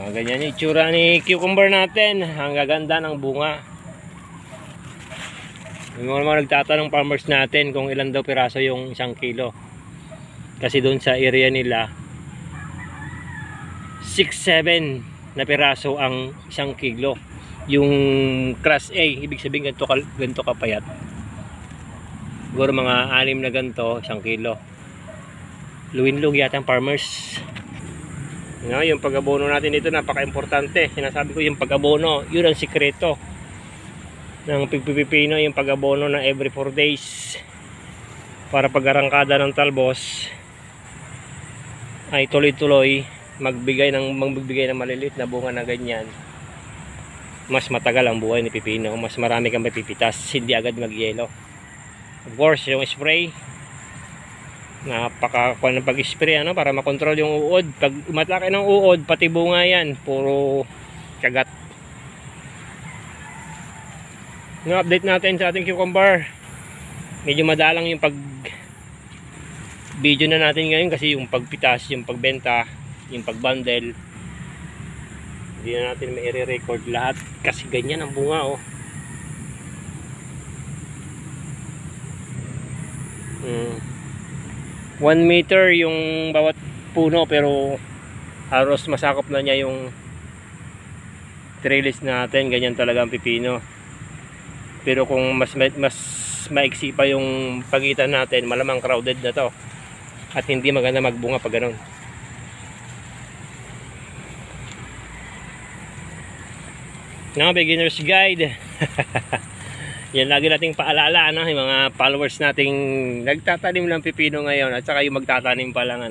Ganyan yung itsura ni cucumber natin. Ang gaganda ng bunga. Yung mga nagtatanong farmers natin kung ilan daw piraso yung 1 kilo. Kasi doon sa area nila 6-7 na piraso ang 1 kilo. Yung class A, ibig sabihin ganito kapayat. Siguro mga 6 na ganito, 1 kilo. Luwin-lug yata ang farmers. No, yung pag-abono natin dito napaka-importante. Sinasabi ko yung pag-abono, yun ang sikreto ng pipipino, yung pag-abono na every 4 days para pag-arangkada ng talbos ay tuloy-tuloy magbigay ng maliliit na bunga na ganyan. Mas matagal ang buhay ni pipino, mas marami kang mapipitas, hindi agad mag-yelo. Of course, yung spray napakakuha ng pag-spray para makontrol yung uod. Pag umatake ng uod, pati bunga yan puro kagat. Yung update natin sa ating cucumber, medyo madalang yung pag video na natin ngayon kasi yung pagpitas, yung pagbenta, yung pagbundle hindi na natin may i-record lahat kasi ganyan ang bunga. 1 meter yung bawat puno, pero halos masakop na niya yung trellis natin. Ganyan talaga ang pipino. Pero kung mas maiksi pa yung pagitan natin, malamang crowded na to at hindi maganda magbunga pag ganun. No, beginner's guide. Yan lagi nating paalala, yung mga followers nating nagtatanim ng pipino ngayon at saka yung magtatanim pa lang,